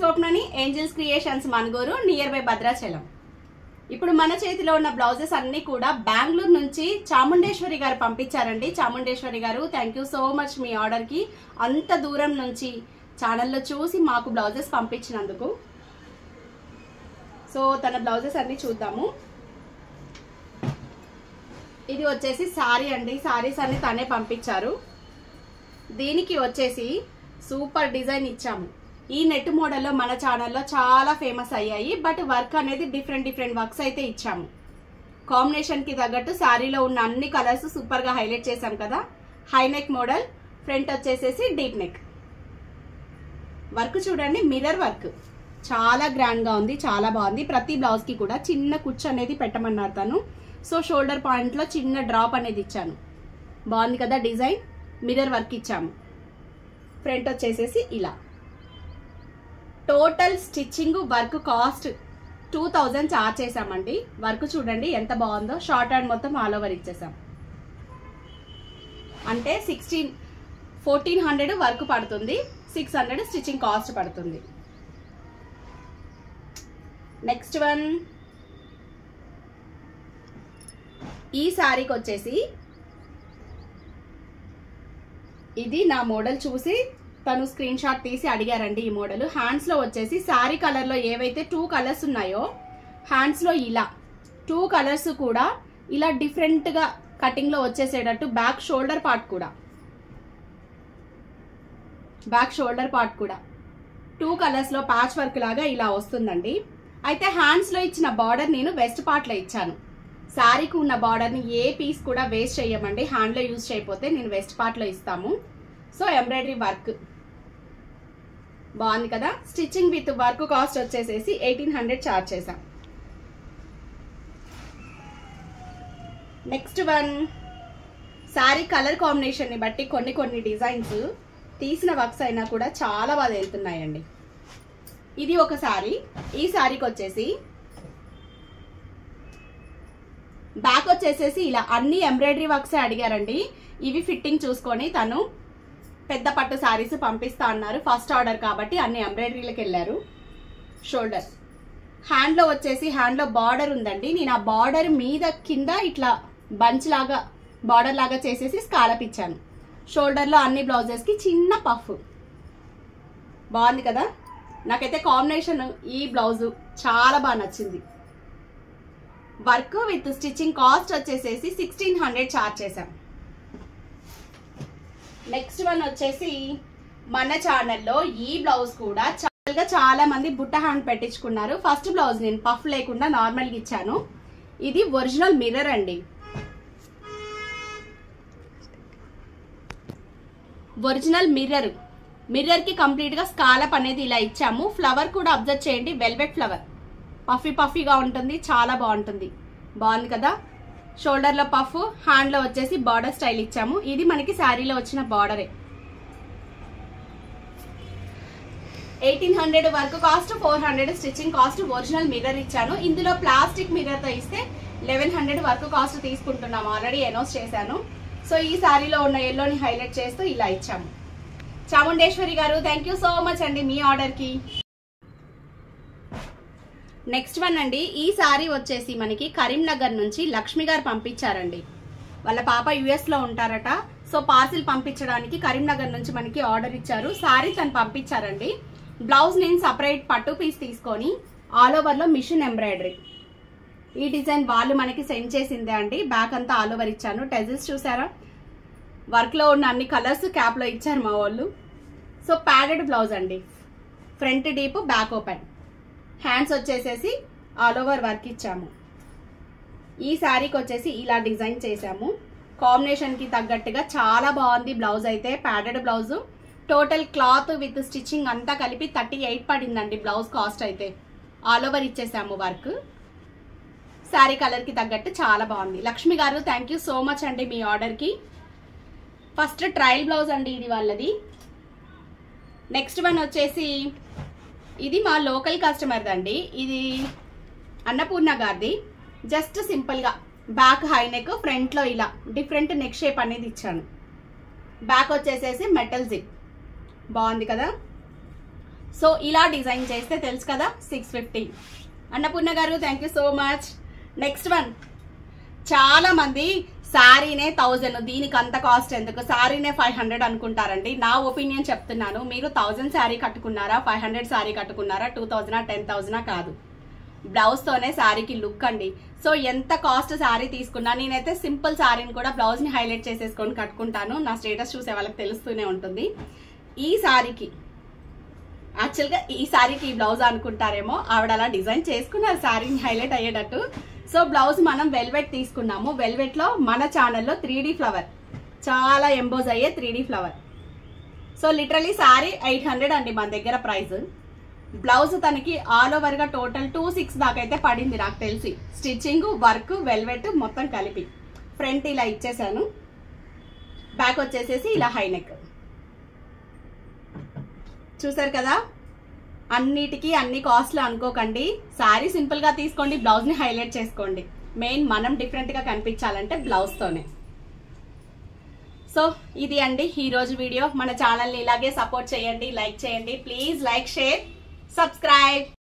స్వప్నని, angels creations Manuguru, nearby Bhadrachalam. ఇప్పుడు మన చేతిలో ఉన్న బ్లౌజెస్ అన్ని కూడా బెంగళూరు నుంచి చాముండేశ్వరి గారు పంపించారండి. చాముండేశ్వరి గారు thank you so much me order కి, అంత దూరం నుంచి ఛానల్లో చూసి మాకు బ్లౌజెస్ పంపించినందుకు. సో తన బ్లౌజెస్ అన్ని చూద్దాము. ఇది వచ్చేసి సారీ అండి, సారీస్ అన్ని తనే పంపించారు. దీనికి వచ్చేసి సూపర్ డిజైన్ ఇచ్చాము. ఈ నెట్ మోడల్లో మన ఛానల్లో చాలా ఫేమస్ అయ్యాయి. బట్ వర్క్ అనేది డిఫరెంట్ వర్క్స్ అయితే ఇచ్చాము. కాంబినేషన్ కి తగ్గట్టు శారీలో ఉన్న అన్ని కలర్స్ సూపర్ గా హైలైట్ చేసాం కదా. హై నెక్ మోడల్, ఫ్రంట్ వచ్చేసేసి డీప్ నెక్. వర్క్ చూడండి, మిర్రర్ వర్క్ చాలా గ్రాండ్ గా ఉంది, చాలా బాగుంది. ప్రతి బ్లౌజ్ కి కూడా చిన్న కుచ్చు అనేది పెట్టమన్నారు తను. సో షోల్డర్ పాయింట్ లో చిన్న డ్రాప్ అనేది ఇచ్చాను. బాగుంది కదా డిజైన్. మిర్రర్ వర్క్ ఇచ్చాము. ఫ్రంట్ వచ్చేసేసి ఇలా. Total stitching work cost 2000 charge చేసామండి. వర్క్ చూడండి ఎంత బాగుందో. షార్ట్ హ్యాండ్ మొత్తం ఆల్ ఓవర్ ఇచ్చేసాం. అంటే 1400 వర్క్ పడుతుంది, 600 స్టిచ్చింగ్ కాస్ట్ పడుతుంది. నెక్స్ట్ వన్, ఈ శారీకి వచ్చేసి ఇది నా మోడల్ చూసి తను స్క్రీన్ షాట్ తీసి అడిగారండి. ఈ మోడల్ హ్యాండ్స్ లో వచ్చేసి శారీ కలర్ లో ఏవైతే 2 కలర్స్ ఉన్నాయో హ్యాండ్స్ లో ఇలా 2 కలర్స్ కూడా ఇలా డిఫరెంట్ గా కటింగ్ లో వచ్చేసేటట్టు బ్యాక్ షోల్డర్ పార్ట్ కూడా 2 కలర్స్ లో ప్యాచ్ వర్క్ లాగా ఇలా వస్తుందండి. అయితే హ్యాండ్స్ లో ఇచ్చిన బార్డర్ నేను వెస్ట్ పార్ట్ లో ఇచ్చాను. శారీకి ఉన్న బార్డర్ ని ఏ పీస్ కూడా వేస్ట్ చేయమండి. హ్యాండ్ లో యూజ్ చేయకపోతే నేను వెస్ట్ పార్ట్ లో ఇస్తాము. సో ఎంబ్రాయిడరీ వర్క్ బాగుంది కదా. స్టిచ్చింగ్ విత్ వర్క్ కాస్ట్ వచ్చేసేసి 1800 చార్జ్ చేసాం. Next one, sari colour combination ని బట్టి కొన్ని డిజైన్స్ తీసిన వర్క్స్ అయినా కూడా చాలా బాగా వెళ్తున్నాయండి. ఇది ఒక శారీ. ఈ శారీకి వచ్చేసి బ్యాక్ వచ్చేసేసి ఇలా అన్ని ఎంబ్రాయిడరీ వర్క్స్ అడిగారండి. ఇవి ఫిట్టింగ్ చూసుకొని తను పెద్ద పట్టు శారీస్ పంపిస్తా అన్నారు. ఫస్ట్ ఆర్డర్ కాబట్టి అన్ని ఎంబ్రాయిడరీలకు వెళ్ళారు. షోల్డర్ హ్యాండ్ లో వచ్చేసి హ్యాండ్ లో బార్డర్ ఉందండి. నేను ఆ బార్డర్ మీద కింద ఇట్లా బంచ్ లాగా బార్డర్ లాగా చేసేసి స్కాలప్ ఇచ్చాను. షోల్డర్ లో అన్ని బ్లౌజెస్ కి చిన్న పఫ్. బాగుంది కదా. నాకైతే కాంబినేషన్ ఈ బ్లౌజ్ చాలా బాగా నచ్చింది. వర్క్ విత్ స్టిచ్చింగ్ కాస్ట్ వచ్చేసేసి 1600 చార్జ్ చేసాం. నెక్స్ట్ వన్ వచ్చేసి మన ఛానల్లో ఈ బ్లౌజ్ కూడా చాలా మంది బుట్ట హ్యాండ్ పెట్టించుకున్నారు. ఫస్ట్ బ్లౌజ్ నేను పఫ్ లేకుండా నార్మల్ గా ఇచ్చాను. ఇది ఒరిజినల్ మిర్రర్ అండి. ఒరిజినల్ మిర్రర్ కి కంప్లీట్ గా స్కాలప్ అనేది ఇలా ఇచ్చాము. ఫ్లవర్ కూడా అబ్జర్వ్ చేయండి, వెల్వెట్ ఫ్లవర్. పఫీగా ఉంటుంది, చాలా బాగుంటుంది. బాగుంది కదా. షోల్డర్ లో పఫ్, హ్యాండ్ లో వచ్చేసి బార్డర్ స్టైల్ ఇచ్చాము. ఇది మనకి శారీలో వచ్చిన బార్డరే. 1800 work cost, 400 stitching cost. Original mirror ఇచ్చాను. ఇందులో ప్లాస్టిక్ మిర్రర్ తో ఇస్తే 1100 వర్క్ కాస్ట్ తీసుకుంటున్నాము. ఆల్రెడీ అనౌన్స్ చేశాను. సో ఈ శారీలో ఉన్న ఎల్లోని హైలైట్ చేస్తూ ఇలా ఇచ్చాము. చాముండేశ్వరి గారు థ్యాంక్ యూ సో మచ్ అండి మీ ఆర్డర్ కి. నెక్స్ట్ వన్ అండి, ఈ శారీ వచ్చేసి మనకి కరీంనగర్ నుంచి లక్ష్మి గారు పంపించారండి. వాళ్ళ పాప యుఎస్ లో ఉంటారట. సో పార్సిల్ పంపించడానికి కరీంనగర్ నుంచి మనకి ఆర్డర్ ఇచ్చారు. శారీ తను పంపించారండి. బ్లౌజ్ నేను సపరేట్ పట్టు పీస్ తీసుకొని ఆల్ ఓవర్ లో మిషన్ ఎంబ్రాయిడరీ. ఈ డిజైన్ వాళ్ళు మనకి సెండ్ చేసిందే అండి. బ్యాక్ అంతా ఆల్ ఓవర్ ఇచ్చాను. టెజిల్స్ చూసారా, వర్క్ లో ఉన్న అన్ని కలర్స్ క్యాప్ లో ఇచ్చారు మా వాళ్ళు. సో ప్యాడెడ్ బ్లౌజ్ అండి. Front deep, back open. Hands వచ్చేసేసి ఆల్ ఓవర్ వర్క్ ఇచ్చాము. ఈ శారీకి వచ్చేసి ఇలా డిజైన్ చేసాము. కాంబినేషన్ కి తగ్గట్టుగా చాలా బాగుంది బ్లౌజ్ అయితే. Padded blouse. Total cloth with stitching అంతా కలిపి 38 పడిందండి బ్లౌజ్ కాస్ట్ అయితే. ఆల్ ఓవర్ ఇచ్చేసాము వర్క్. శారీ కలర్ కి తగ్గట్టు చాలా బాగుంది. లక్ష్మి గారు థ్యాంక్ యూ సో మచ్ అండి మీ ఆర్డర్ కి. ఫస్ట్ ట్రయల్ బ్లౌజ్ అండి ఇది వాళ్ళది. నెక్స్ట్ వన్ వచ్చేసి ఇది మా లోకల్ కస్టమర్ దండి. ఇది అన్నపూర్ణ గారిది. జస్ట్ సింపుల్ గా బ్యాక్ హై నెక్, ఫ్రంట్ లో ఇలా డిఫరెంట్ నెక్ షేప్ అనేది ఇచ్చాను. బ్యాక్ వచ్చేసేసి మెటల్ జిప్. బాగుంది కదా. సో ఇలా డిజైన్ చేస్తే తెలుసు కదా 650. అన్నపూర్ణ గారు thank you so much. Next one, చాలా మంది శారీనే 1000, దీనికి అంత కాస్ట్ ఎందుకు, శారీనే 500 అనుకుంటారండి. నా ఒపీనియన్ చెప్తున్నాను, మీరు 1000 శారీ కట్టుకున్నారా, 500 శారీ కట్టుకున్నారా, 2000 10,000 కాదు, బ్లౌజ్ తోనే శారీకి లుక్ అండి. సో ఎంత కాస్ట్ శారీ తీసుకున్నా, నేనైతే సింపుల్ శారీని కూడా బ్లౌజ్ ని హైలైట్ చేసేసుకొని కట్టుకుంటాను. నా స్టేటస్ చూసే వాళ్ళకి తెలుస్తూనే ఉంటుంది. ఈ శారీకి యాక్చువల్గా ఈ శారీకి ఈ బ్లౌజ్ అనుకుంటారేమో, ఆవిడ అలా డిజైన్ చేసుకున్నారు శారీని హైలైట్ అయ్యేటట్టు. సో బ్లౌజ్ మనం వెల్వెట్ తీసుకున్నాము. వెల్వెట్ లో మన ఛానల్లో 3D ఫ్లవర్, చాలా ఎంబోజ్ అయ్యే 3D flower. So literally sari 800 అండి మన దగ్గర ప్రైస్. బ్లౌజ్ తనకి ఆల్ ఓవర్ గా టోటల్ 26 దాకా అయితే పడింది నాకు తెలిసి, స్టిచ్చింగ్, వర్క్, వెల్వెట్ మొత్తం కలిపి. ఫ్రంట్ ఇలా ఇచ్చేసాను, బ్యాక్ వచ్చేసేసి ఇలా హై నెక్. చూసారు కదా, అన్నిటికీ అన్ని కాస్ట్లు అనుకోకండి. శారీ సింపుల్ గా తీసుకోండి, బ్లౌజ్ ని హైలైట్ చేసుకోండి. మెయిన్ మనం డిఫరెంట్ గా కనిపించాలంటే బ్లౌజ్ తోనే. సో ఇది అండి ఈ రోజు వీడియో. మన ఛానల్ ని ఇలాగే సపోర్ట్ చేయండి, లైక్ చేయండి ప్లీజ్, లైక్, షేర్, సబ్స్క్రైబ్.